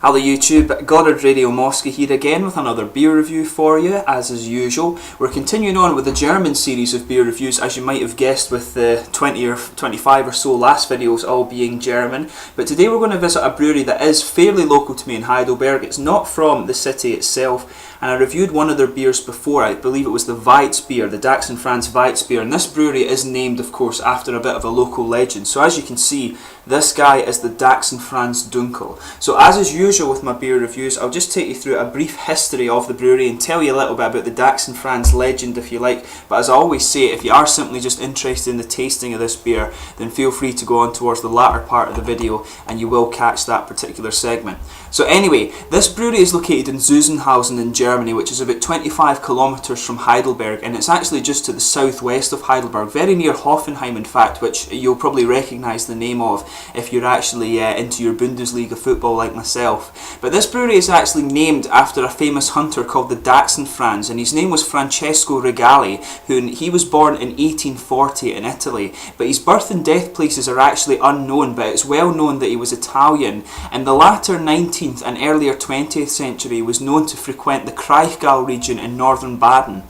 Hello YouTube, Goddard Radio Moscow here again with another beer review for you, as is usual. We're continuing on with the German series of beer reviews, as you might have guessed, with the 20 or 25 or so last videos all being German. But today we're going to visit a brewery that is fairly local to me in Heidelberg. It's not from the city itself, and I reviewed one of their beers before. I believe it was the Weizbier, the Dachsenfranz Weizbier, and this brewery is named, of course, after a bit of a local legend. So as you can see, this guy is the Dachsenfranz Dunkel. So as is usual with my beer reviews, I'll just take you through a brief history of the brewery and tell you a little bit about the Dachsenfranz legend if you like. But as I always say, if you are simply just interested in the tasting of this beer, then feel free to go on towards the latter part of the video and you will catch that particular segment. So anyway, this brewery is located in Zuzenhausen in Germany, which is about 25 kilometers from Heidelberg, and it's actually just to the southwest of Heidelberg, very near Hoffenheim in fact, which you'll probably recognise the name of if you're actually into your Bundesliga football like myself. But this brewery is actually named after a famous hunter called the Dachsenfranz, and his name was Francesco Regali, he was born in 1840 in Italy. But his birth and death places are actually unknown, but it's well known that he was Italian. In the latter 19th and earlier 20th century, he was known to frequent the Kraichgau region in northern Baden.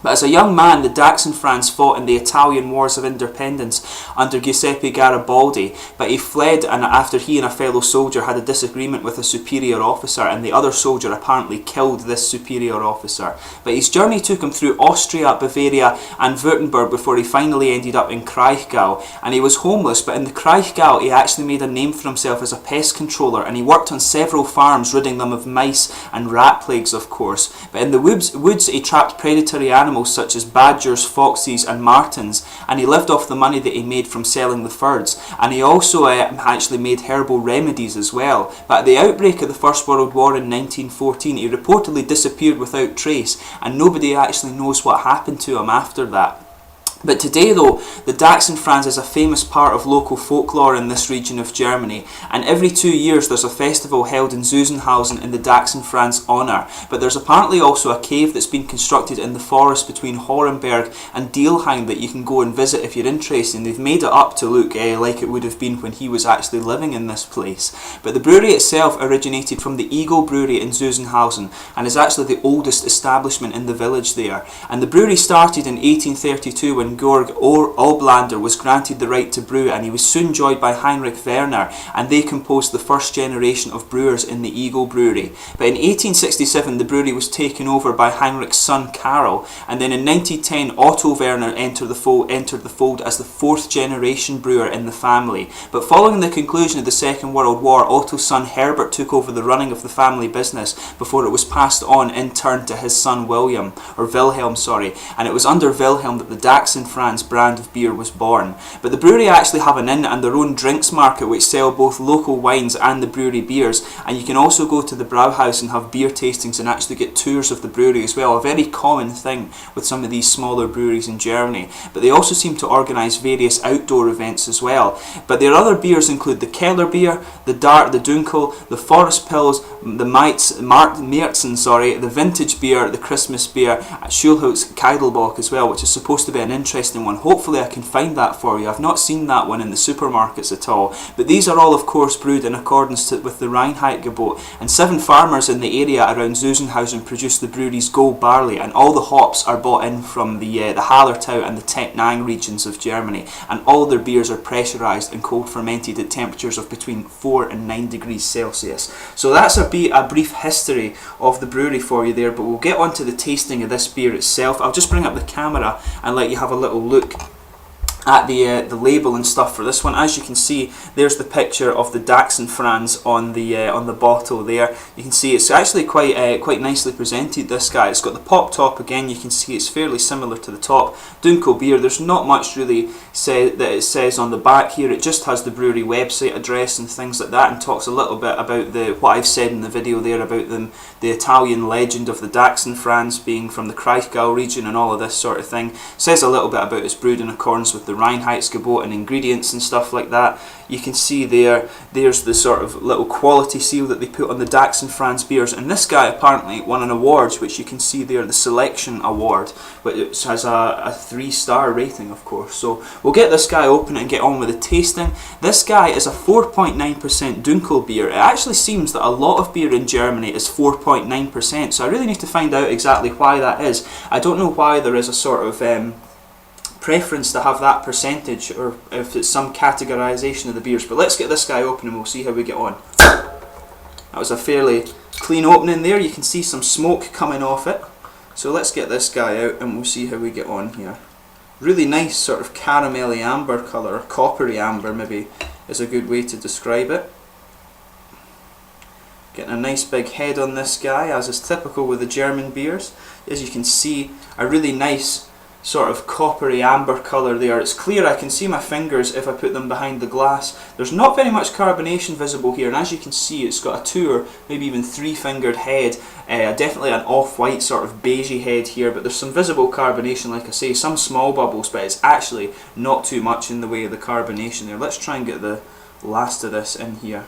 But as a young man, the Dachsenfranz fought in the Italian Wars of Independence under Giuseppe Garibaldi, but he fled and after he and a fellow soldier had a disagreement with a superior officer, and the other soldier apparently killed this superior officer. But his journey took him through Austria, Bavaria and Württemberg before he finally ended up in Kraichgau, and he was homeless, but in the Kraichgau he actually made a name for himself as a pest controller, and he worked on several farms ridding them of mice and rat plagues, of course. But in the woods he trapped predatory animals such as badgers, foxes and martens, and he lived off the money that he made from selling the furs, and he also actually made herbal remedies as well. But at the outbreak of the First World War in 1914, he reportedly disappeared without trace, and nobody actually knows what happened to him after that. But today though, the Dachsenfranz is a famous part of local folklore in this region of Germany, and every 2 years there's a festival held in Zuzenhausen in the Dachsenfranz honour. But there's apparently also a cave that's been constructed in the forest between Horenberg and Dielheim that you can go and visit if you're interested, and they've made it up to look like it would have been when he was actually living in this place. But the brewery itself originated from the Eagle Brewery in Zuzenhausen and is actually the oldest establishment in the village there. And the brewery started in 1832 when Georg Oblander was granted the right to brew, and he was soon joined by Heinrich Werner, and they composed the first generation of brewers in the Eagle Brewery. But in 1867 the brewery was taken over by Heinrich's son Karl, and then in 1910 Otto Werner entered the fold as the fourth generation brewer in the family. But following the conclusion of the Second World War, Otto's son Herbert took over the running of the family business before it was passed on in turn to his son Wilhelm, and it was under Wilhelm that the Dachsenfranz brand of beer was born. But the brewery actually have an inn and their own drinks market which sell both local wines and the brewery beers, and you can also go to the Brauhaus and have beer tastings and actually get tours of the brewery as well, a very common thing with some of these smaller breweries in Germany. But they also seem to organise various outdoor events as well. But their other beers include the Keller beer, the Dart, the Dunkel, the Forest Pils, the Märzen, the vintage beer, the Christmas beer, Schulholz Keidelbock as well, which is supposed to be an interesting one. Hopefully I can find that for you. I've not seen that one in the supermarkets at all. But these are all of course brewed in accordance with the Reinheitsgebot, and 7 farmers in the area around Zuzenhausen produce the brewery's gold barley, and all the hops are bought in from the Hallertau and the Tettnang regions of Germany, and all their beers are pressurised and cold fermented at temperatures of between 4 and 9 degrees Celsius. So that's a brief history of the brewery for you there, but we'll get on to the tasting of this beer itself. I'll just bring up the camera and let you have a little look at the label and stuff for this one. As you can see, there's the picture of the Dachsenfranz on the bottle there. You can see it's actually quite nicely presented, this guy. It's got the pop top again. You can see it's fairly similar to the top. Dunkel beer. There's not much really that it says on the back here. It just has the brewery website address and things like that, and talks a little bit about what I've said in the video there about the Italian legend of the Dachsenfranz being from the Kraichgau region and all of this sort of thing. It says a little bit about it's brewed in accordance with the Reinheitsgebot and ingredients and stuff like that. You can see there's the sort of little quality seal that they put on the Dachsenfranz beers, and this guy apparently won an award, which you can see there, the Selection Award, which has a 3-star rating, of course. So we'll get this guy open and get on with the tasting. This guy is a 4.9% Dunkel beer. It actually seems that a lot of beer in Germany is 4.9%, so I really need to find out exactly why that is. I don't know why there is a sort of preference to have that percentage, or if it's some categorization of the beers, but let's get this guy open and we'll see how we get on. That was a fairly clean opening there. You can see some smoke coming off it, so let's get this guy out and we'll see how we get on here. Really nice sort of caramelly amber colour, or coppery amber maybe is a good way to describe it. Getting a nice big head on this guy, as is typical with the German beers. As you can see, a really nice sort of coppery amber colour there. It's clear, I can see my fingers if I put them behind the glass. There's not very much carbonation visible here, and as you can see, it's got a 2 or maybe even 3-fingered head. Definitely an off-white sort of beigey head here, but there's some visible carbonation, like I say, some small bubbles, but it's actually not too much in the way of the carbonation there. Let's try and get the last of this in here.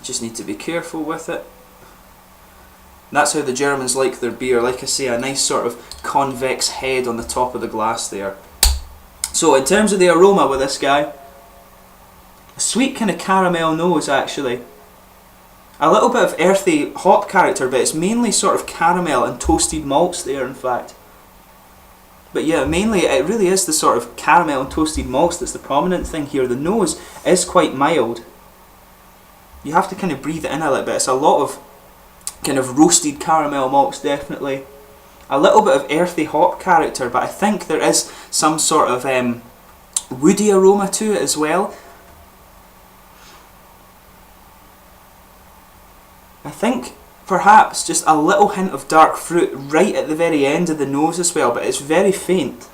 Just need to be careful with it. That's how the Germans like their beer. Like I say, a nice sort of convex head on the top of the glass there. So in terms of the aroma with this guy, a sweet kind of caramel nose actually. A little bit of earthy hop character, but it's mainly sort of caramel and toasted malts there, in fact. But yeah, mainly it really is the sort of caramel and toasted malts that's the prominent thing here. The nose is quite mild. You have to kind of breathe it in a little bit. It's a lot of kind of roasted caramel malts, definitely. A little bit of earthy hop character, but I think there is some sort of woody aroma to it as well. I think perhaps just a little hint of dark fruit right at the very end of the nose as well, but it's very faint.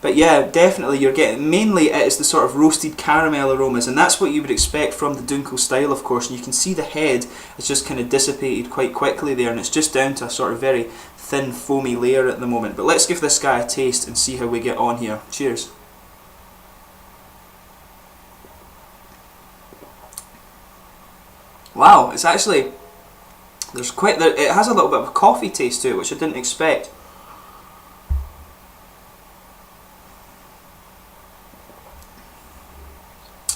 But yeah, definitely you're getting, mainly it is the sort of roasted caramel aromas, and that's what you would expect from the Dunkel style, of course. And you can see the head is just kind of dissipated quite quickly there, and it's just down to a sort of very thin foamy layer at the moment. But let's give this guy a taste and see how we get on here. Cheers. Wow, it's actually, it has a little bit of a coffee taste to it, which I didn't expect.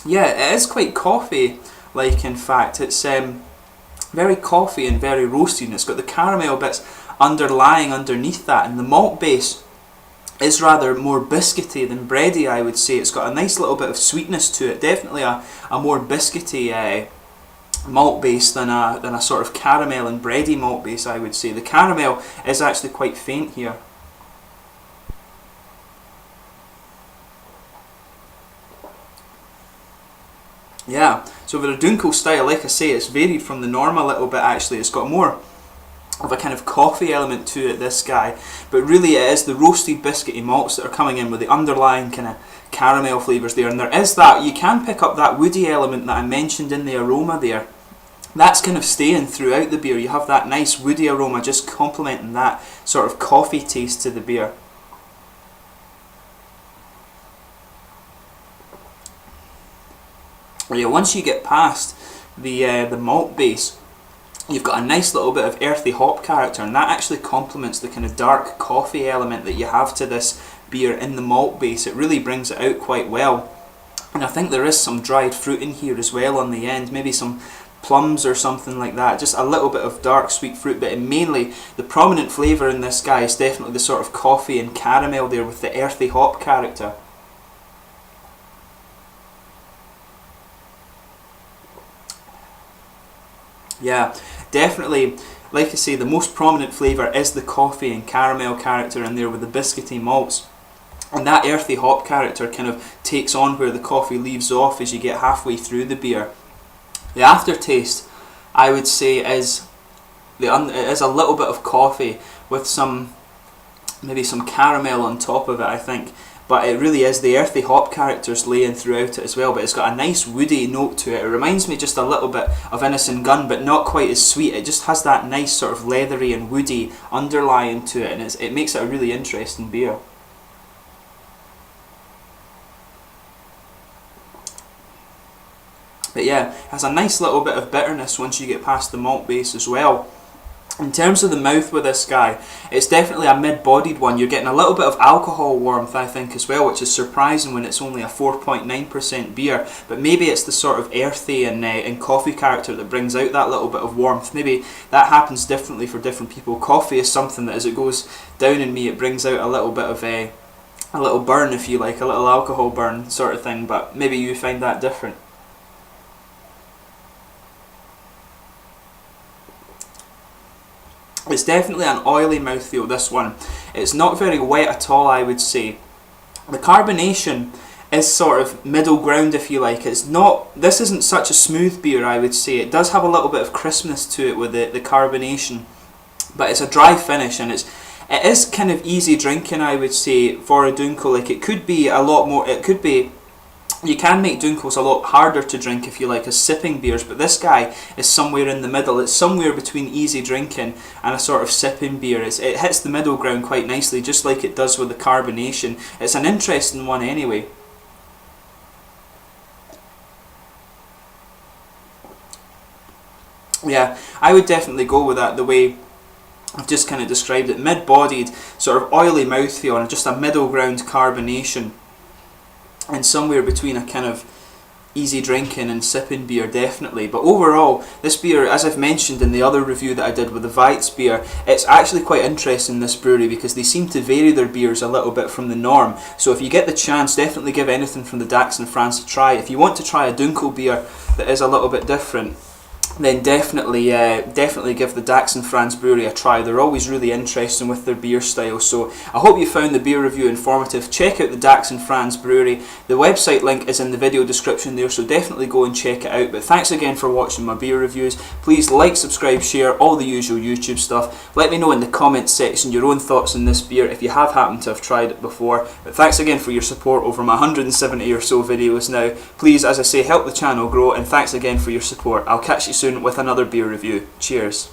Yeah, it is quite coffee-like, in fact. It's very coffee and very roasty, and it's got the caramel bits underlying underneath that, and the malt base is rather more biscuity than bready, I would say. It's got a nice little bit of sweetness to it, definitely a more biscuity malt base than a sort of caramel and bready malt base, I would say. The caramel is actually quite faint here. Yeah, so with a Dunkel style, like I say, it's varied from the norm a little bit actually. It's got more of a kind of coffee element to it, this guy, but really it is the roasted biscuity malts that are coming in with the underlying kind of caramel flavours there, and there is that, you can pick up that woody element that I mentioned in the aroma there. That's kind of staying throughout the beer. You have that nice woody aroma just complementing that sort of coffee taste to the beer. Yeah, once you get past the malt base, you've got a nice little bit of earthy hop character, and that actually complements the kind of dark coffee element that you have to this beer in the malt base. It really brings it out quite well. And I think there is some dried fruit in here as well on the end, maybe some plums or something like that. Just a little bit of dark sweet fruit, but mainly the prominent flavour in this guy is definitely the sort of coffee and caramel there with the earthy hop character. Yeah, definitely, like I say, the most prominent flavour is the coffee and caramel character in there with the biscuity malts. And that earthy hop character kind of takes on where the coffee leaves off as you get halfway through the beer. The aftertaste, I would say, is a little bit of coffee with maybe some caramel on top of it, I think. But it really is the earthy hop characters laying throughout it as well, but it's got a nice woody note to it. It reminds me just a little bit of Innocent Gun, but not quite as sweet. It just has that nice sort of leathery and woody underlying to it, and it makes it a really interesting beer. But yeah, it has a nice little bit of bitterness once you get past the malt base as well. In terms of the mouth with this guy, it's definitely a mid-bodied one. You're getting a little bit of alcohol warmth, I think, as well, which is surprising when it's only a 4.9% beer. But maybe it's the sort of earthy and coffee character that brings out that little bit of warmth. Maybe that happens differently for different people. Coffee is something that as it goes down in me, it brings out a little bit of a little burn, if you like, a little alcohol burn sort of thing. But maybe you find that different. It's definitely an oily mouthfeel, this one. It's not very wet at all, I would say. The carbonation is sort of middle ground, if you like. It's not, this isn't such a smooth beer, I would say. It does have a little bit of crispness to it with the carbonation, but it's a dry finish, and it is kind of easy drinking, I would say, for a Dunkel. Like, it could be a lot more, you can make Dunkels a lot harder to drink, if you like, as sipping beers, but this guy is somewhere in the middle. It's somewhere between easy drinking and a sort of sipping beer. It hits the middle ground quite nicely, just like it does with the carbonation. It's an interesting one anyway. Yeah, I would definitely go with that, the way I've just kind of described it. Mid-bodied, sort of oily mouthfeel, and just a middle ground carbonation. And somewhere between a kind of easy drinking and sipping beer, definitely. But overall, this beer, as I've mentioned in the other review that I did with the Weitz beer, it's actually quite interesting, this brewery, because they seem to vary their beers a little bit from the norm. So if you get the chance, definitely give anything from the Dachsenfranz a try. If you want to try a Dunkel beer that is a little bit different, then definitely give the Dachsenfranz brewery a try. They're always really interesting with their beer style. So I hope you found the beer review informative. Check out the Dachsenfranz brewery. The website link is in the video description there, so definitely go and check it out. But thanks again for watching my beer reviews. Please like, subscribe, share, all the usual YouTube stuff. Let me know in the comments section your own thoughts on this beer if you have happened to have tried it before. But thanks again for your support over my 170 or so videos now. Please, as I say, help the channel grow, and thanks again for your support. I'll catch you soon with another beer review. Cheers.